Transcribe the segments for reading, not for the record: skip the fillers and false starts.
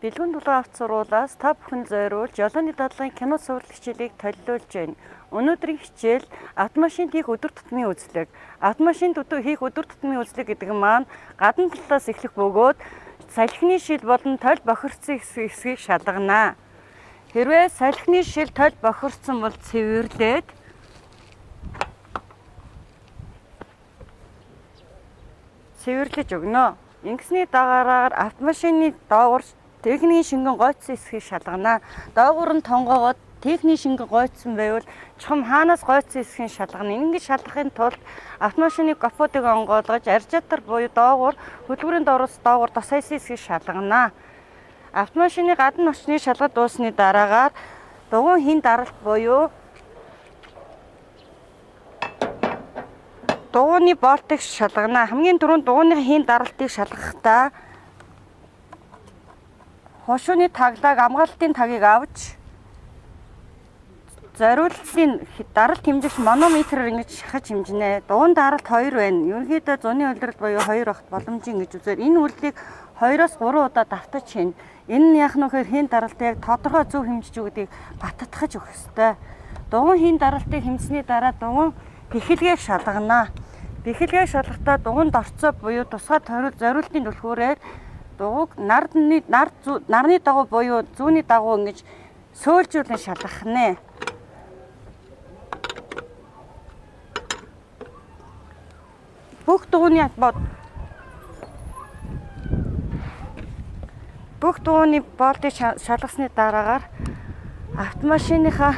Дэлгүүр дулаан авч сургуулиас та бүхэн зориулж Жолооны дадлагын кино суралц хичээлийг төлөвлөж байна. Өнөөдрийн хичээл автомашинд хийх өдөр тутмын үзлэг. Автомашинд хийх өдөр тутмын үзлэг гэдэг маань гадна талаас эхлэх бөгөөд салхины шил болон толь бохирдсон хэсгийг шалгана. Хэрвээ салхины шил толь бохирдсон бол цэвэрлээд цэвэрлэж өгнө. Ингэсний дагаар автомашины доогуур техникийн шингэн гойцсон хэсгийг шалгана. Доогуур нь тонгоогоод техникийн шингэн гойцсон байвал чухам хаанаас гойцсон хэсгийг шалгана. Ингэж шалгахын тулд автомашины капотыг онгойлгож аржаатар буюу доогуур хөдөлгүүрийн доороос доогуур тос хайсан хэсгийг шалгана. Автомашины гадна очны шалгаж дуусны дараагаар дугуйн хин даралт буюу дугуйны болтыг шалгана. Хамгийн түрүүнд дугуйны хин даралтыг шалгахдаа хошууны таглаг амгаалтын тагийг авч зориулсан даралт хэмжигч манометрээр ингэж шахаж хэмжинэ. Дугуйн даралт 2 байна. Ерөнхийдөө зуны улирал буюу 2 багт боломжийн гэж үзээр энэ үйлдэлийг 2-оос 3 удаа давтаж хийнэ. Энэ нь яах нь вэ? Хин даралтыг тодорхой зөв хэмжиж өгдгийг баттгахж өгөх ёстой. Дугуйн хин даралтыг хэмжсэний дараа дугуйн бэхэлгээг шалгана. Бэхэлгээг шалгахдаа дугуйн дорцоо буюу тусгай зориултын түлхүүрээр дугуйг нарны дагуу буюу зүүнний дагуу ингэж сөөлжүүлэн шалгах нэ. Бүх дугуйны болтыг шалгасны дараагаар автомашиныхаа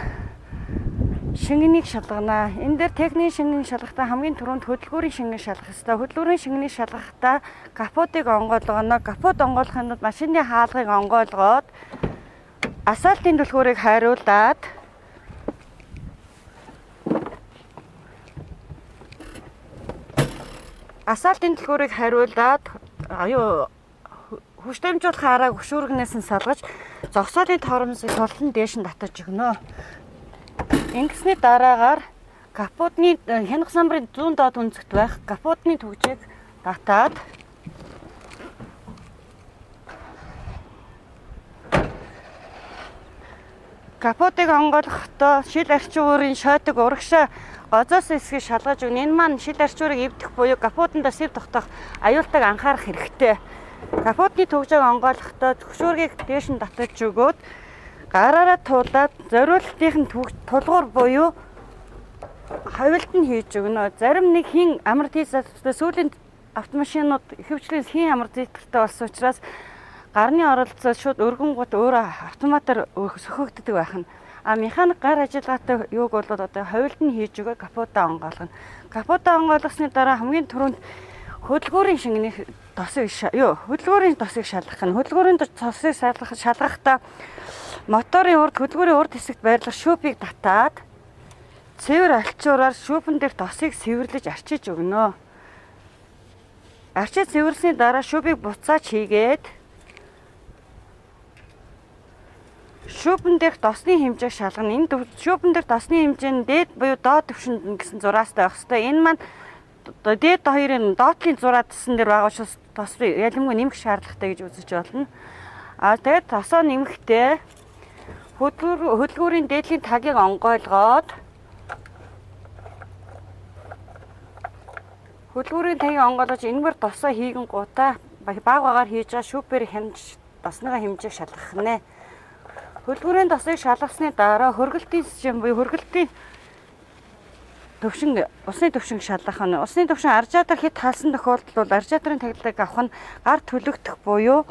шингэнийг шалгана. Энэ дээр техникийн шингэнийг шалгахдаа хамгийн түрүүнд хөдөлгүүрийн шингэнийг шалгах ёстой. Хөдөлгүүрийн шингэнийг шалгахдаа капотыг онгойлгоно. Капот онгойлгохын тулд машины хаалгыг онгойлгоод асфальтын түлхүүрийг хариулаад хүч дамжуулах араа хөшүүргнээс нь салгаж зогсоолын торомсыг тултан дээш нь татаж өгнө. Ингэсний дараагаар капотны хянах самбарын зүүн доод үнцэгт байх капотны түгжийг татаад капотыг онгойлгохдоо шил арчуурын шойтог урагшаа гозоос хэсгийг шалгаж өгнө. Энэ маань шил арчуурыг эвдэх буюу капотондоо сэв тогтоох аюултайг анхаарах хэрэгтэй. Капотны түгжийг онгойлгохдоо зөвшөөргийг дээш нь татаж өгөөд гараараа туулаад зориултын тулгуур буюу хавилт нь хийж өгнө. Зарим нэг хин амортизатортой сүүлийн автомашинууд ихэвчлэн хин амортизатортой болсон учраас гарны оролцоо шууд өргөнгөт өөрөө автоматар сөхөгддөг байх нь. Механик гар ажиллагаатай юуг бол одоо хавилт нь хийж өгөө капотаа онгойлгоно. Капотаа онгойлгосны дараа хамгийн түрүүнд хөдөлгүүрийн шингэний хөдөлгүүрийн тосыг шалгах нь. Хөдөлгүүрийн тосыг шалгахдаа моторын хөдөлгүүрийн урд хэсэгт байрлах шүүпийг татаад цэвэр алчуураар шүүпэн дээр тосыг сэвэрлэж арчиж өгнө. Арчиж цэвэрлсэний дараа шүүпийг буцааж хийгээд шүүпэн дээрх тосны хэмжээг шалгана. Энэ шүүпэн дээрх тосны хэмжээ нь дээд буюу доод түвшинд гэсэн зураастай байх ёстой. Энэ маань дээд хоёрын доотлын зураа тасан дээр байгаа учраас тос ялимгүй нэмэх шаардлагатай гэж үзэж болно. Тэгээд тосоо нэмэхдээ хөдөлгүүрийн дээдлийн тагийг онгойлгоод энэгээр тосоо хийгэн гутаа баг багаар хийж байгаа шүүпээр хянаж тосныхаа хэмжээг шалгах нэ. Хөдөлгүүрийн тосыг шалгасны дараа хөргөлтийн систем буюу хөргөлтийн усны төвшинг шалгах нь. Усны төвшин аржаатар хэд халсан тохиолдолд бол аржаатрын таглагыг авах нь гар төлөгдөх буюу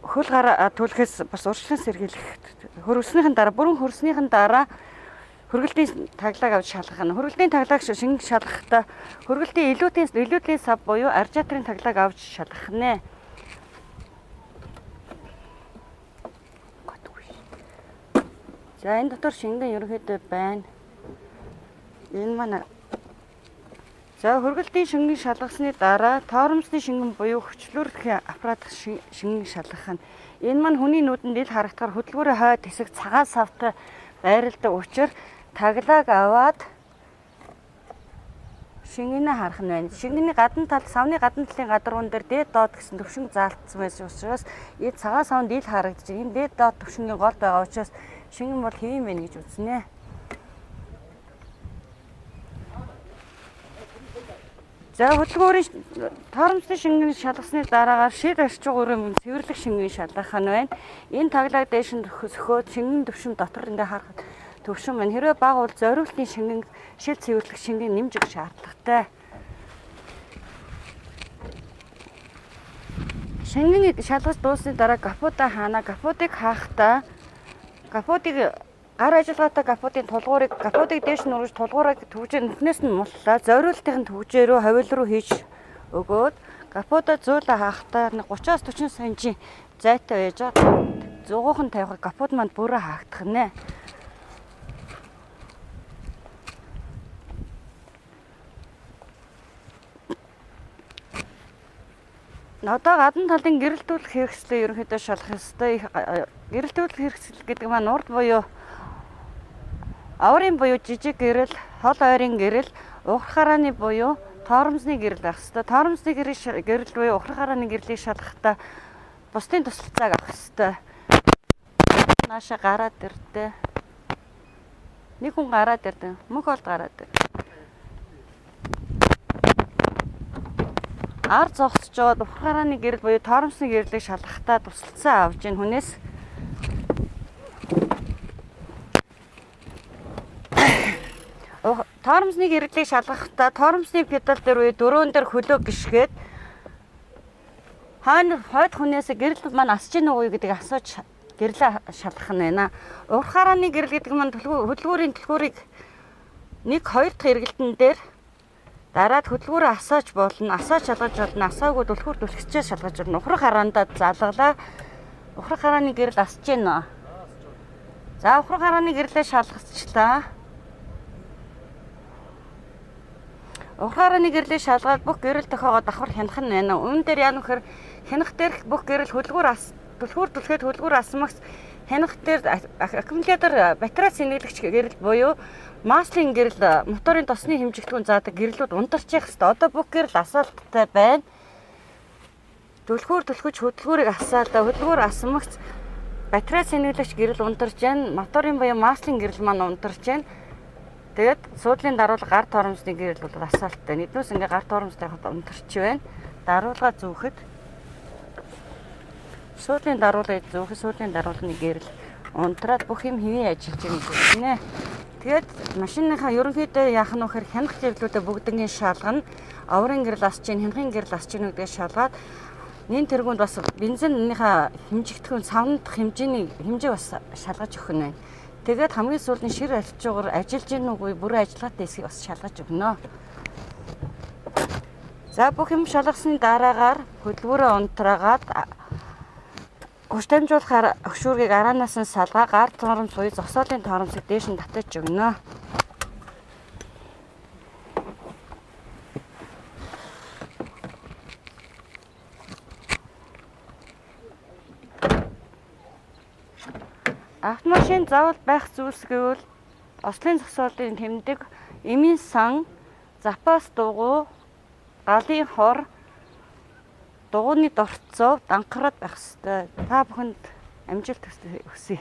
хөл гар түлхээс бас урьдчилан сэргийлэх. Хөргөснийхэн дараа хөргөлтийн таглагыг авч шалгах нь. Хөргөлтийн таглагыг шингэн шалгахдаа хөргөлтийн илүүдлийн сав буюу аржаатрын таглагыг авч шалгах нэ. За энэ дотор шингэн ерөнхийдөө байна. Энэ манай хөргөлтийн шингэн шалгасны дараа торомсны шингэн буюу хүчлүүлэх аппарат шингэн шалгах нь. Энэ маань хүний нүдэнд ил харагдахаар хөдөлгүүрийн хойд хэсэг цагаан савтай байрладаг учраас таглааг аваад шингэнэ харах нь байна. Шингэний гадна тал савны гадна талын гадаргуун дээр дээд доод гэсэн төвшинг заалтсан байсан учраас энэ цагаан савнд ил харагдаж байна. Энэ дээд доод төвшингийн гол байгаа учраас шингэн бол хэвэн байна гэж үзнэ. За хөдөлгөөрийн тооромсны шингэн шалгасны дараагаар шид арчуугын цэвэрлэг шингэн шалгах нь байна. Энэ таглаг дээш нь сөхөөд шингэн төвшин дотор ингээ харахад төвшин маань хэрвээ бага бол зориултын шингэн шил цэвэрлэх шингэн нэмж өгөх шаардлагатай. Шингэн шалгаж дуусны дараа капота хаана капотыг хаахтаа капотыг гар ажиллагаатай капотын тулгуурыг капотыг дээш нь өргөж тулгуурыг төвжээ нүхнээс нь муллаа зориултын төвжээ рүү хавил руу хийж өгөөд капота зөөлө хаахтаа 30-аас 40 см зайтай байж 100хан тавихад капот манд бүрээ хаагдах нэ. Одоо гадна талын гэрэлтүүлэх хэрэгслээ ерөнхийдөө шалгах ёстой. Гэрэлтүүлэх хэрэгсэл гэдэг маань урд буюу аврын буюу жижиг гэрэл, хол ойрын гэрэл, ухрах харааны буюу тоормсны гэрэл байх ёстой. Тоормсны гэрэл буюу ухрах харааны гэрлийг шалгахдаа бусдын тусалцааг авах ёстой. Нааша гараад ирдэ. Нэг хүн гараад ирдэ. Мөнх олд гараад ир. Ар зогсчоод ухрах харааны гэрэл буюу тоормсны гэрлийг шалгахдаа тусалцаа авж ийн хүнээс тоормсны гэрлийг шалгахдаа тоормсны педал дээр буюу дөрөөн дээр хөлөө гიშгээд хойд хүнээс гэрэл маань асч ийн үгүй гэдэг асууж гэрлээ шалгах нь байна. Ухрах харааны гэрэл гэдэг маань хөдөлгөөрийн төлхөөрийг 1-2 дахь эргэлтэн дээр дараад хөдөлгөөрөө асааж болно. Асааж шалгаж болно. Асаагүй түлхүүр түлхчээ шалгаж болно. Ухрах хараандаа залгалаа. Ухрах харааны гэрэл асч гинэ. За ухрах харааны гэрлээ шалгацчлаа. Ухрах харааны гэрлийг шалгаад бүх гэрэл тохиогоо давхар хянах нь байна. Үүн дээр яа нөхөр хянах дээрх бүх гэрэл түлхүүр түлхээд хөдөлгөөр асмагс хянах дээр аккумулятор батарей сэнгэлэгч гэрэл буюу маслын гэрэл моторын тосны хэмжигдэхүүн заадаг гэрлүүд унтарчих хэвээр. Одоо бүх гэрэл асаалттай байна. Түлхүүр түлхэж хөдөлгөөрийг асаалаа. Хөдөлгөөр асмагц батарей сэнгэлэгч гэрэл унтарч байна. Моторын буюу маслын гэрэл маань унтарч байна. Тэгээд суудлын даруулга гар тоормсны гэрэл бол асаалттай. Нэгнээс ингээ гар тоормстай хад унтарч байна. Даруулга зүүхэд суудлын даруулгыг зүүхэд суудлын даруулганы гэрэл унтраад бүх юм хэвэн ажиллаж байгаа юм гэнэ. Тэгээд машиныхаа ерөнхийдөө яах нь вэхээр хянах гэрлүүдээ бүгднийг шалгана. Оврын гэрэл асч ийн, хянахын гэрэл асч ийн гэдгийг шалгаад нэн тэргуунд бас бензинийнхаа хэмжигдэхүүн савнах хэмжээ бас шалгаж өгөх нь байна. Тэгээд хамгийн сүүлд нь шир арчуугаар ажиллаж ийн үгүй бүрэн ажиллагаатай эсгийг бас шалгаж өгнө. За бүх юм шалгасны дараагаар хөдөлгөөрөө унтраагаад гушдамжуулахаар өгшүүргийг араанаас нь салгаа гар торомс буюу зогсоолын торомсыг дээш нь татаж өгнө. Автомашин заавал байх зүйлс гэвэл ослын зогсоолын тэмдэг, эмийн сан, запас дугуй, галын хор, дугуйны дорцов, данхараад байх ёстой. Та бүхэнд амжилт хүсье.